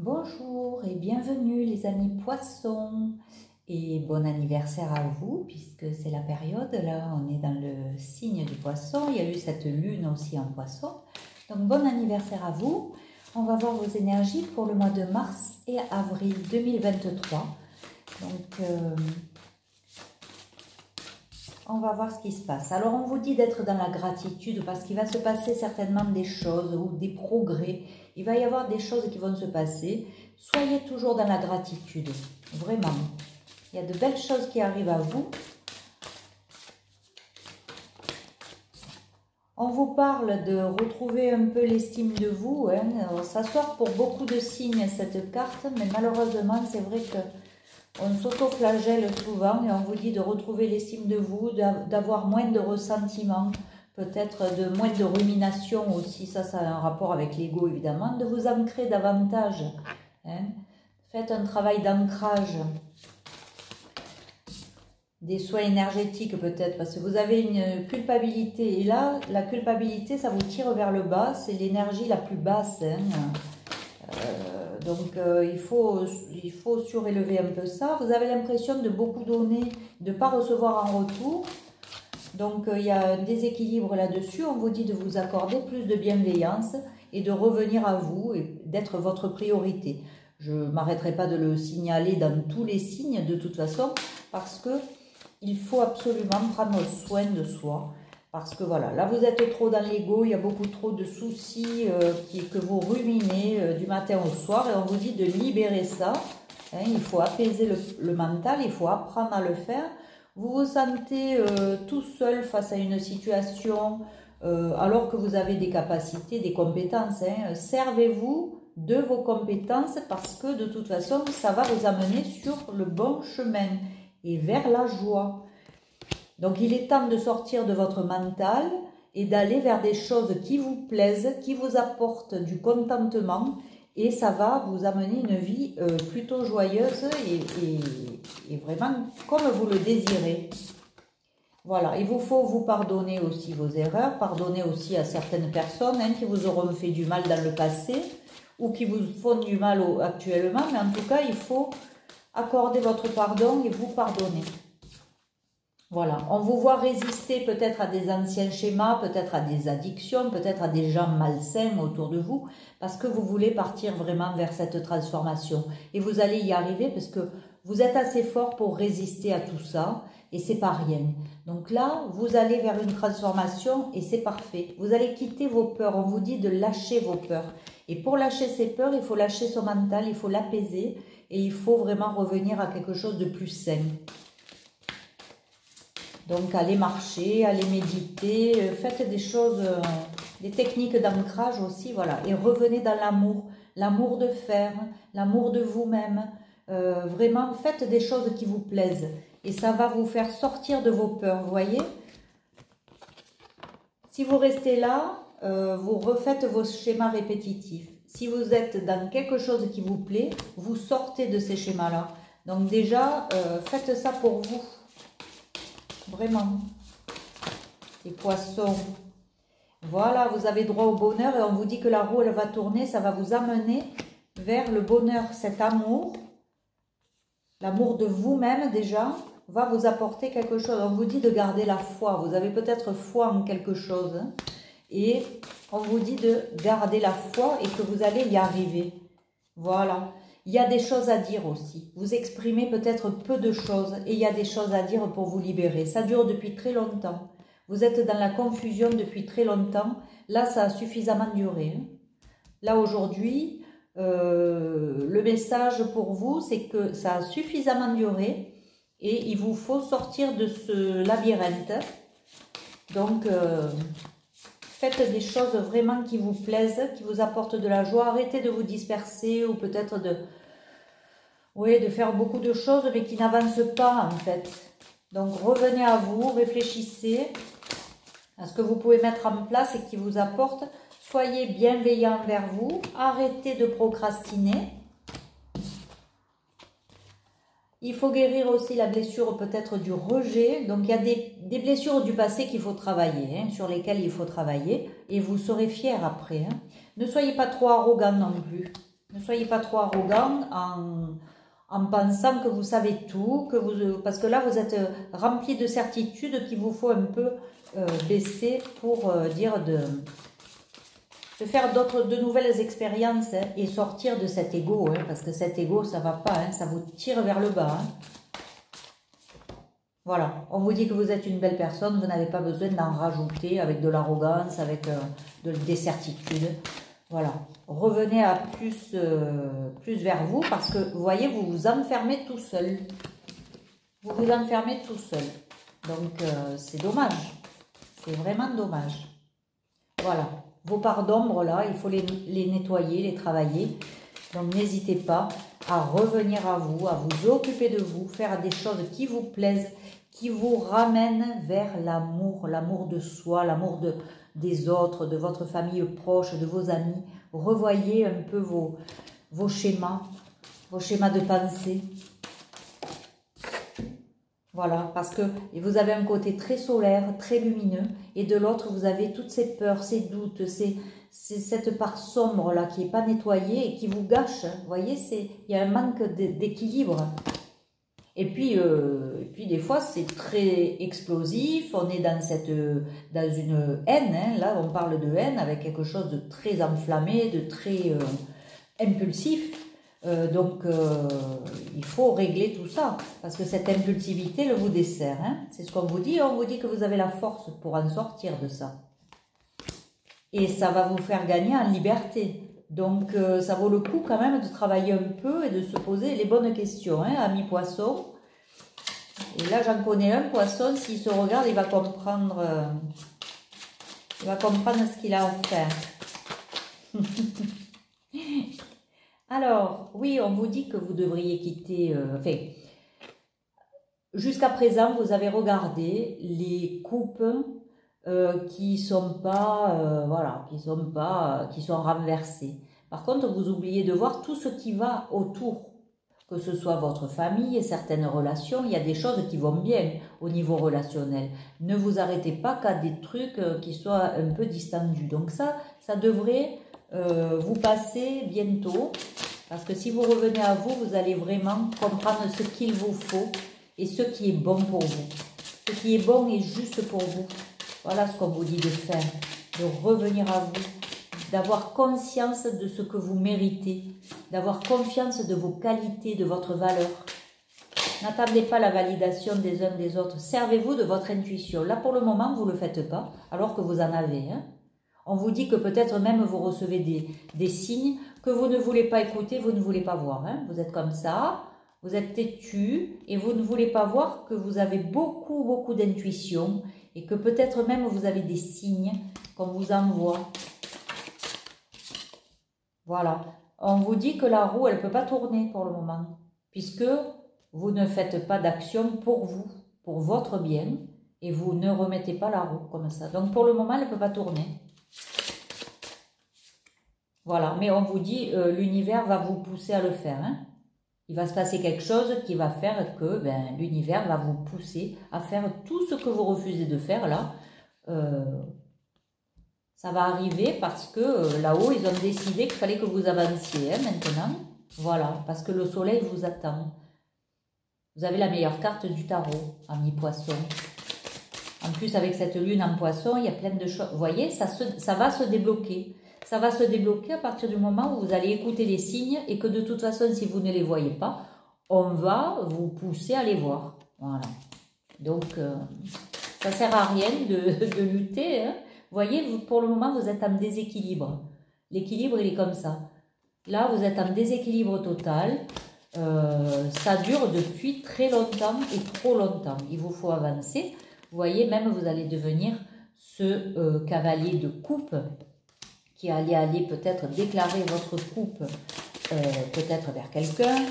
Bonjour et bienvenue les amis poissons et bon anniversaire à vous puisque c'est la période, là on est dans le signe du poisson, il y a eu cette lune aussi en poisson, donc bon anniversaire à vous. On va voir vos énergies pour le mois de mars et avril 2023, donc on va voir ce qui se passe. Alors on vous dit d'être dans la gratitude parce qu'il va se passer certainement des choses ou des progrès. Il va y avoir des choses qui vont se passer. Soyez toujours dans la gratitude, vraiment. Il y a de belles choses qui arrivent à vous. On vous parle de retrouver un peu l'estime de vous. Ça sort pour beaucoup de signes cette carte, mais malheureusement c'est vrai que on s'auto-flagelle souvent et on vous dit de retrouver l'estime de vous, d'avoir moins de ressentiment, peut-être de moins de rumination aussi, ça a un rapport avec l'ego évidemment, de vous ancrer davantage. Faites un travail d'ancrage, des soins énergétiques peut-être, parce que vous avez une culpabilité et là, la culpabilité ça vous tire vers le bas, c'est l'énergie la plus basse. Donc il faut surélever un peu ça. Vous avez l'impression de beaucoup donner, de ne pas recevoir en retour. Donc il y a un déséquilibre là-dessus. On vous dit de vous accorder plus de bienveillance et de revenir à vous et d'être votre priorité. Je ne m'arrêterai pas de le signaler dans tous les signes de toute façon parce que il faut absolument prendre soin de soi. Parce que voilà, là vous êtes trop dans l'ego, il y a beaucoup trop de soucis que vous ruminez du matin au soir et on vous dit de libérer ça. Il faut apaiser le mental, il faut apprendre à le faire. Vous vous sentez tout seul face à une situation alors que vous avez des capacités, des compétences. Servez-vous de vos compétences parce que de toute façon ça va vous amener sur le bon chemin et vers la joie. Donc, il est temps de sortir de votre mental et d'aller vers des choses qui vous plaisent, qui vous apportent du contentement et ça va vous amener une vie plutôt joyeuse et vraiment comme vous le désirez. Voilà, il vous faut vous pardonner aussi vos erreurs, pardonner aussi à certaines personnes qui vous auront fait du mal dans le passé ou qui vous font du mal actuellement, mais en tout cas, il faut accorder votre pardon et vous pardonner. Voilà, on vous voit résister peut-être à des anciens schémas, peut-être à des addictions, peut-être à des gens malsains autour de vous, parce que vous voulez partir vraiment vers cette transformation. Et vous allez y arriver parce que vous êtes assez fort pour résister à tout ça, et c'est pas rien. Donc là, vous allez vers une transformation et c'est parfait. Vous allez quitter vos peurs, on vous dit de lâcher vos peurs. Et pour lâcher ses peurs, il faut lâcher son mental, il faut l'apaiser, et il faut vraiment revenir à quelque chose de plus sain. Donc, allez marcher, allez méditer, faites des choses, des techniques d'ancrage aussi, voilà. Et revenez dans l'amour de faire, l'amour de vous-même. Vraiment, faites des choses qui vous plaisent. Et ça va vous faire sortir de vos peurs, vous voyez. Si vous restez là, vous refaites vos schémas répétitifs. Si vous êtes dans quelque chose qui vous plaît, vous sortez de ces schémas-là. Donc déjà, faites ça pour vous. Vraiment, les poissons, voilà, vous avez droit au bonheur et on vous dit que la roue elle va tourner, ça va vous amener vers le bonheur, cet amour, l'amour de vous-même déjà, va vous apporter quelque chose. On vous dit de garder la foi, vous avez peut-être foi en quelque chose et on vous dit de garder la foi et que vous allez y arriver, voilà. Il y a des choses à dire aussi. Vous exprimez peut-être peu de choses et il y a des choses à dire pour vous libérer. Ça dure depuis très longtemps. Vous êtes dans la confusion depuis très longtemps. Là, ça a suffisamment duré. Là, aujourd'hui, le message pour vous, c'est que ça a suffisamment duré et il vous faut sortir de ce labyrinthe. Donc, faites des choses vraiment qui vous plaisent, qui vous apportent de la joie. Arrêtez de vous disperser ou peut-être de faire beaucoup de choses mais qui n'avancent pas en fait. Donc revenez à vous, réfléchissez à ce que vous pouvez mettre en place et qui vous apporte. Soyez bienveillant envers vous, arrêtez de procrastiner. Il faut guérir aussi la blessure peut-être du rejet. Donc il y a des blessures du passé qu'il faut travailler, sur lesquelles il faut travailler. Et vous serez fiers après. Ne soyez pas trop arrogant non plus. Ne soyez pas trop arrogant en pensant que vous savez tout, parce que là, vous êtes rempli de certitudes qu'il vous faut un peu baisser pour dire de faire de nouvelles expériences hein, et sortir de cet ego, hein, parce que cet ego, ça va pas, hein, ça vous tire vers le bas. Hein. Voilà, on vous dit que vous êtes une belle personne, vous n'avez pas besoin d'en rajouter avec de l'arrogance, avec des certitudes. Voilà, revenez à plus vers vous parce que, vous voyez, vous vous enfermez tout seul. Vous vous enfermez tout seul. Donc, c'est dommage. C'est vraiment dommage. Voilà, vos parts d'ombre, là, il faut les nettoyer, les travailler. Donc, n'hésitez pas à revenir à vous occuper de vous, faire des choses qui vous plaisent, qui vous ramènent vers l'amour, l'amour de soi, l'amour des autres, de votre famille proche, de vos amis. Revoyez un peu vos schémas de pensée. Voilà, parce que vous avez un côté très solaire, très lumineux, et de l'autre, vous avez toutes ces peurs, ces doutes, cette part sombre là qui n'est pas nettoyée et qui vous gâche. Vous voyez, il y a un manque d'équilibre. Et puis des fois, c'est très explosif, on est dans une haine, hein. Là on parle de haine avec quelque chose de très enflammé, de très impulsif. Donc, il faut régler tout ça, parce que cette impulsivité le vous dessert. Hein. C'est ce qu'on vous dit que vous avez la force pour en sortir de ça. Et ça va vous faire gagner en liberté. Donc, ça vaut le coup quand même de travailler un peu et de se poser les bonnes questions, hein, ami poisson. Et là, j'en connais un poisson, s'il se regarde, il va comprendre ce qu'il a à faire. Alors, oui, on vous dit que vous devriez quitter... jusqu'à présent, vous avez regardé les couples qui sont pas... qui sont renversées. Par contre, vous oubliez de voir tout ce qui va autour. Que ce soit votre famille et certaines relations, il y a des choses qui vont bien au niveau relationnel. Ne vous arrêtez pas qu'à des trucs qui soient un peu distendus. Donc ça devrait vous passer bientôt. Parce que si vous revenez à vous, vous allez vraiment comprendre ce qu'il vous faut et ce qui est bon pour vous. Ce qui est bon et juste pour vous. Voilà ce qu'on vous dit de faire. De revenir à vous. D'avoir conscience de ce que vous méritez, d'avoir confiance de vos qualités, de votre valeur. N'attendez pas la validation des uns des autres. Servez-vous de votre intuition. Là, pour le moment, vous ne le faites pas, alors que vous en avez. Hein. On vous dit que peut-être même vous recevez des signes que vous ne voulez pas écouter, vous ne voulez pas voir. Hein. Vous êtes comme ça, vous êtes têtu et vous ne voulez pas voir que vous avez beaucoup, beaucoup d'intuition et que peut-être même vous avez des signes qu'on vous envoie. Voilà, on vous dit que la roue, elle ne peut pas tourner pour le moment, puisque vous ne faites pas d'action pour vous, pour votre bien, et vous ne remettez pas la roue comme ça. Donc pour le moment, elle ne peut pas tourner. Voilà, mais on vous dit, l'univers va vous pousser à le faire. Hein. Il va se passer quelque chose qui va faire que l'univers va vous pousser à faire tout ce que vous refusez de faire là. Ça va arriver parce que là-haut, ils ont décidé qu'il fallait que vous avanciez hein, maintenant. Voilà, parce que le soleil vous attend. Vous avez la meilleure carte du tarot, ami poisson. En plus, avec cette lune en poisson, il y a plein de choses. Vous voyez, ça va se débloquer. Ça va se débloquer à partir du moment où vous allez écouter les signes et que de toute façon, si vous ne les voyez pas, on va vous pousser à les voir. Voilà. Donc, ça ne sert à rien de lutter, hein. Vous voyez, pour le moment, vous êtes en déséquilibre. L'équilibre, il est comme ça. Là, vous êtes en déséquilibre total. Ça dure depuis très longtemps et trop longtemps. Il vous faut avancer. Vous voyez, même vous allez devenir ce cavalier de coupe qui allait aller peut-être déclarer votre coupe peut-être vers quelqu'un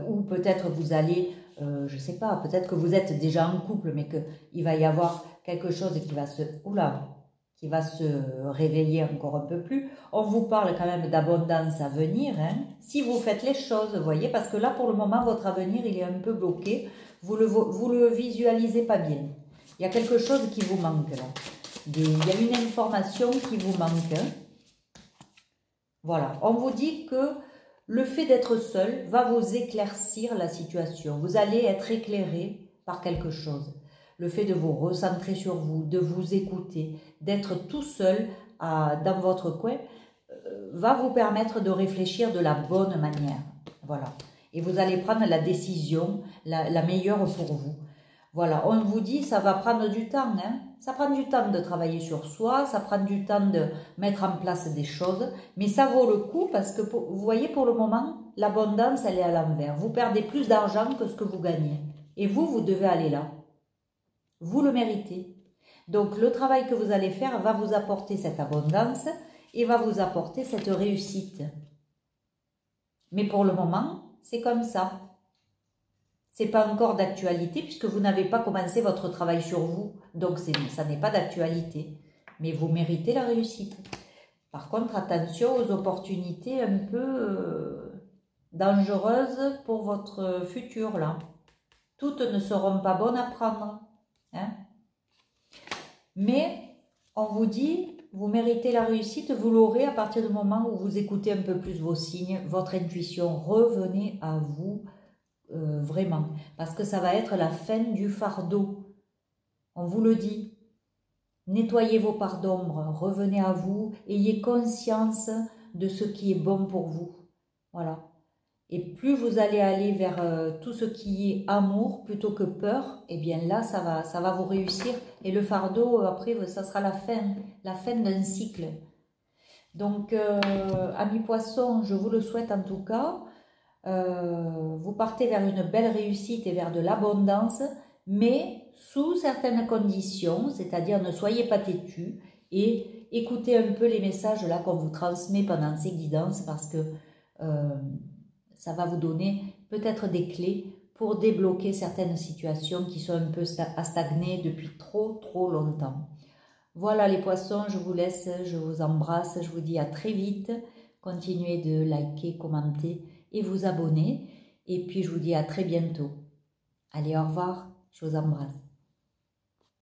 ou peut-être vous allez... je ne sais pas, peut-être que vous êtes déjà en couple, mais qu'il va y avoir quelque chose qui va se réveiller encore un peu plus. On vous parle quand même d'abondance à venir, hein, si vous faites les choses, vous voyez, parce que là, pour le moment, votre avenir, il est un peu bloqué. Vous le visualisez pas bien. Il y a quelque chose qui vous manque, là. Il y a une information qui vous manque. Hein. Voilà. On vous dit que Le fait d'être seul va vous éclaircir la situation. Vous allez être éclairé par quelque chose. Le fait de vous recentrer sur vous, de vous écouter, d'être tout seul dans votre coin, va vous permettre de réfléchir de la bonne manière. Voilà. Et vous allez prendre la décision la meilleure pour vous. Voilà, on vous dit ça va prendre du temps. Hein. Ça prend du temps de travailler sur soi, ça prend du temps de mettre en place des choses, mais ça vaut le coup parce que, vous voyez, pour le moment, l'abondance, elle est à l'envers. Vous perdez plus d'argent que ce que vous gagnez. Et vous devez aller là. Vous le méritez. Donc, le travail que vous allez faire va vous apporter cette abondance et va vous apporter cette réussite. Mais pour le moment, c'est comme ça. C'est pas encore d'actualité puisque vous n'avez pas commencé votre travail sur vous. Donc, ça n'est pas d'actualité. Mais vous méritez la réussite. Par contre, attention aux opportunités un peu dangereuses pour votre futur, là. Toutes ne seront pas bonnes à prendre. Hein? Mais, on vous dit, vous méritez la réussite, vous l'aurez à partir du moment où vous écoutez un peu plus vos signes, votre intuition. Revenez à vous. Vraiment, parce que ça va être la fin du fardeau. On vous le dit. Nettoyez vos parts d'ombre, revenez à vous, ayez conscience de ce qui est bon pour vous. Voilà. Et plus vous allez aller vers tout ce qui est amour plutôt que peur, eh bien là, ça va vous réussir. Et le fardeau, après, ça sera la fin d'un cycle. Donc, amis poissons, je vous le souhaite en tout cas. Vous partez vers une belle réussite et vers de l'abondance, mais sous certaines conditions, c'est-à-dire ne soyez pas têtus et écoutez un peu les messages là qu'on vous transmet pendant ces guidances parce que ça va vous donner peut-être des clés pour débloquer certaines situations qui sont un peu à stagner depuis trop longtemps. Voilà les poissons, je vous laisse, je vous embrasse, je vous dis à très vite. Continuez de liker, commenter et vous abonner. Et puis je vous dis à très bientôt. Allez, au revoir, je vous embrasse.